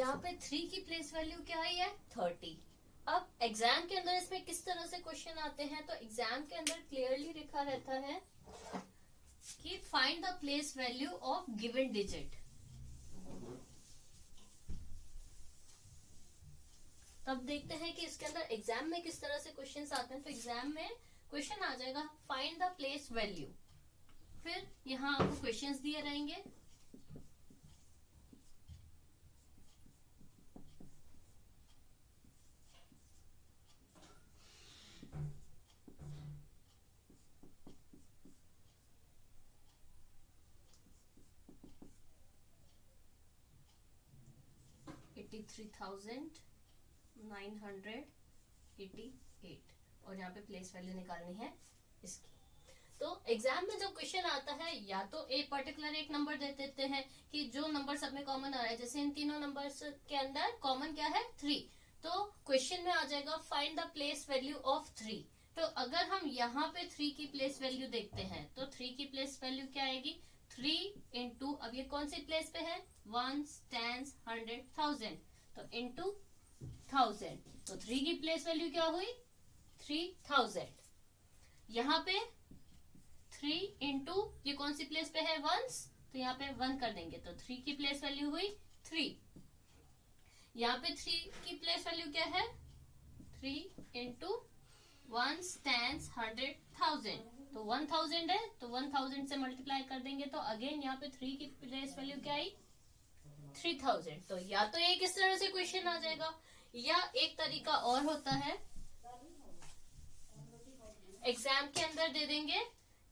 यहाँ पे 3 की प्लेस वैल्यू क्या आई है 30। अब एग्जाम के अंदर इसमें किस तरह से क्वेश्चन आते हैं, तो एग्जाम के अंदर क्लियरली लिखा रहता है कि find the place value of given digit. तब देखते हैं कि इसके अंदर एग्जाम में किस तरह से क्वेश्चंस आते हैं। तो एग्जाम में क्वेश्चन आ जाएगा फाइंड द प्लेस वैल्यू, फिर यहाँ आपको क्वेश्चंस दिए रहेंगे। $83,988 और यहाँ पे प्लेस वैल्यू निकालनी है इसकी। तो एग्जाम में जब क्वेश्चन आता है या तो एक पर्टिकुलर एक नंबर दे देते हैं कि जो नंबर सब में कॉमन आ रहा है, जैसे इन तीनों नंबर्स के अंदर कॉमन क्या है 3, तो क्वेश्चन में आ जाएगा find the place value of 3। तो अगर हम यहाँ पे 3 की प्लेस वैल्यू देखते हैं तो 3 की प्लेस वैल्यू क्या आएगी 3 इंटू, अब ये कौन सी प्लेस पे है 1s, 10s, 100, 1000, तो इंटू 1000, तो 3 की प्लेस वैल्यू क्या हुई 3000। यहाँ पे 3 इंटू ये कौन सी प्लेस पे है 1s, तो यहाँ पे 1 कर देंगे तो 3 की प्लेस वैल्यू हुई 3। यहाँ पे 3 की प्लेस वैल्यू क्या है 3 इंटू 1s, 10s, 100, 1000, तो 1000 है तो 1000 से मल्टीप्लाई कर देंगे तो अगेन यहाँ पे 3 की प्लेस वैल्यू क्या आई 3000। तो या तो एक इस तरह से क्वेश्चन आ जाएगा या एक तरीका और होता है, एग्जाम के अंदर दे देंगे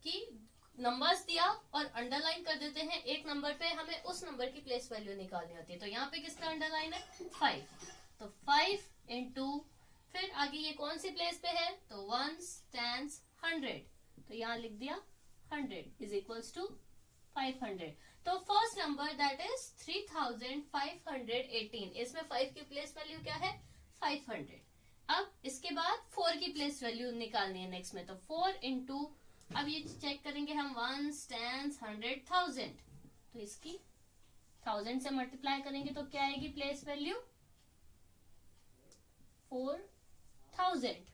कि नंबर्स दिया और अंडरलाइन कर देते हैं एक नंबर पे, हमें उस नंबर की प्लेस वैल्यू निकालनी होती है। तो यहाँ पे किसका अंडरलाइन है 5, तो 5 इंटू फिर आगे ये कौन सी प्लेस पे है तो 1s, 10s, 100, तो यहाँ लिख दिया 100 इज इक्वल्स टू 500। तो फर्स्ट नंबर दैट इज 3518, इसमें 5 की प्लेस वैल्यू क्या है 500। अब इसके बाद 4 की प्लेस वैल्यू निकालनी है नेक्स्ट में, तो 4 इंटू, अब ये चेक करेंगे हम 1s, 10s, 100, 1000, तो इसकी 1000 से मल्टीप्लाई करेंगे तो क्या आएगी प्लेस वैल्यू 4000।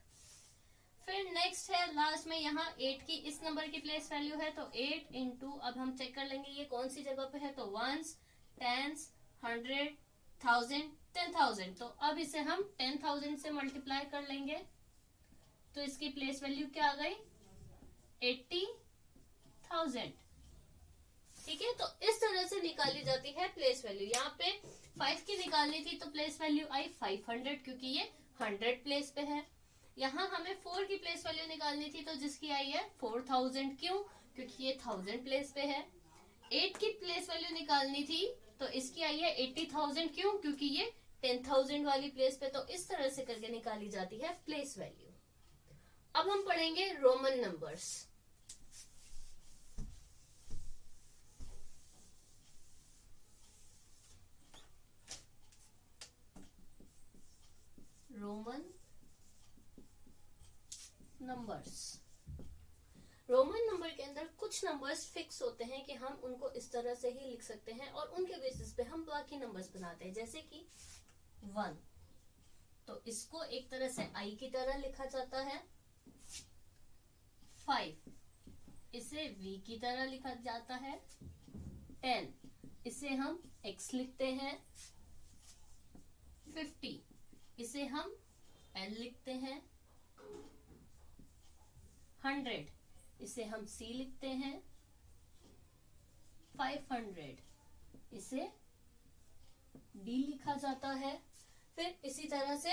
फिर नेक्स्ट है लास्ट में यहाँ 8 की इस नंबर की प्लेस वैल्यू है तो 8 इंटू, अब हम चेक कर लेंगे ये कौन सी जगह पे है तो 1s, 10s, 100, 1000, 10,000, तो अब इसे हम 10,000 से मल्टीप्लाई कर लेंगे तो इसकी प्लेस वैल्यू क्या आ गई 80,000। ठीक है, तो इस तरह से निकाली जाती है प्लेस वैल्यू। यहाँ पे 5 की निकालनी थी तो प्लेस वैल्यू आई 500 क्योंकि ये 100 प्लेस पे है। यहाँ हमें 4 की प्लेस वैल्यू निकालनी थी तो जिसकी आई है 4000, क्यों क्योंकि ये 1000 प्लेस पे है। 8 की प्लेस वैल्यू निकालनी थी तो इसकी आई है 80,000, क्यों क्योंकि ये 10,000 वाली प्लेस पे। तो इस तरह से करके निकाली जाती है प्लेस वैल्यू। अब हम पढ़ेंगे Roman numbers. Roman numbers, Roman number के अंदर कुछ नंबर्स फिक्स होते हैं कि हम उनको इस तरह से ही लिख सकते हैं और उनके बेसिस पे हम बाकी नंबर्स बनाते हैं। जैसे कि 1, तो इसको एक तरह से आई की तरह लिखा जाता है। 5, इसे v की तरह लिखा जाता है। 10, इसे हम x लिखते हैं। 50, इसे हम l लिखते हैं। 100, इसे हम c लिखते हैं। 500, इसे d लिखा जाता है। फिर इसी तरह से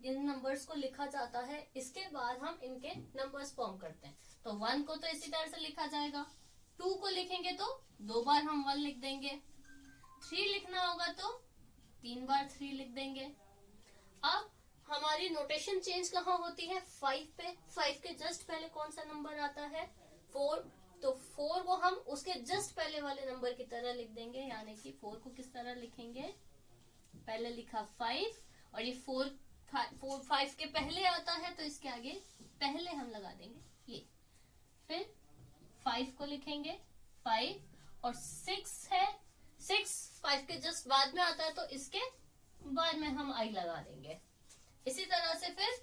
इन नंबर्स को लिखा जाता है। इसके बाद हम इनके नंबर्स फॉर्म करते हैं। तो 1 को तो इसी तरह से लिखा जाएगा, 2 को लिखेंगे तो 2 बार हम 1 लिख देंगे, 3 लिखना होगा तो 3 बार 3 लिख देंगे। अब हमारी नोटेशन चेंज कहाँ होती है 5 पे। 5 के जस्ट पहले कौन सा नंबर आता है 4, तो 4 को हम उसके जस्ट पहले वाले नंबर की तरह लिख देंगे। यानी कि 4 को किस तरह लिखेंगे, पहले लिखा 5 और ये 4 5 के पहले आता है तो इसके आगे पहले हम लगा देंगे ये। फिर 5 को लिखेंगे 5 और 6 है, 6 5 के जस्ट बाद में आता है तो इसके बाद में हम आई लगा देंगे। इसी तरह से फिर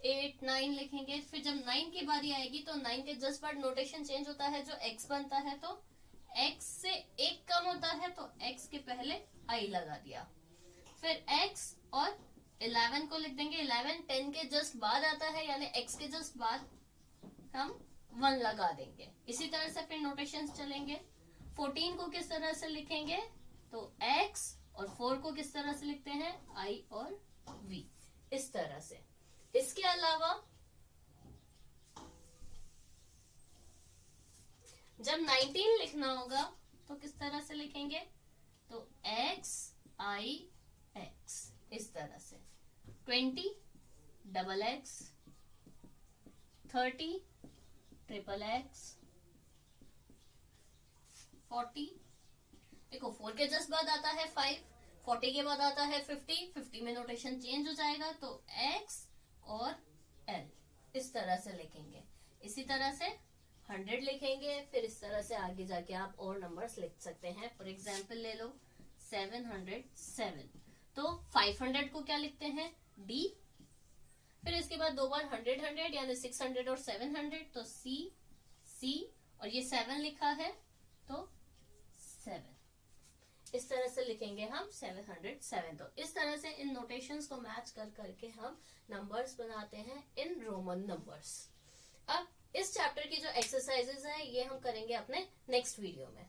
8 9 लिखेंगे, फिर जब 9 की बारी आएगी तो 9 के जस्ट बाद नोटेशन चेंज होता है, जो x बनता है तो x से 1 कम होता है तो x के पहले आई लगा दिया। फिर x और 11 को लिख देंगे, 11 10 के जस्ट बाद आता है यानी x के जस्ट बाद हम 1 लगा देंगे। इसी तरह से फिर नोटेशंस चलेंगे। 14 को किस तरह से लिखेंगे तो x, और 4 को किस तरह से लिखते हैं i और v, इस तरह से। इसके अलावा जब 19 लिखना होगा तो किस तरह से लिखेंगे तो x i x, इस तरह से। 20 डबल x, 30 ट्रिपल x, 40, देखो 4 के जस्ट बाद आता है 5, 40 के बाद आता है 50, 50 में नोटेशन चेंज हो जाएगा तो x और l, इस तरह से लिखेंगे। इसी तरह से 100 लिखेंगे, फिर इस तरह से आगे जाके आप और नंबर्स लिख सकते हैं। फॉर एग्जाम्पल ले लो 707, तो 500 को क्या लिखते हैं d, फिर इसके बाद 2 बार 100 100 यानी 600 और 700 तो c c, और ये 7 लिखा है तो 7, इस तरह से लिखेंगे हम 707। तो इस तरह से इन नोटेशंस को मैच कर करके हम नंबर्स बनाते हैं इन रोमन नंबर्स। अब इस चैप्टर की जो एक्सरसाइजेस हैं ये हम करेंगे अपने नेक्स्ट वीडियो में।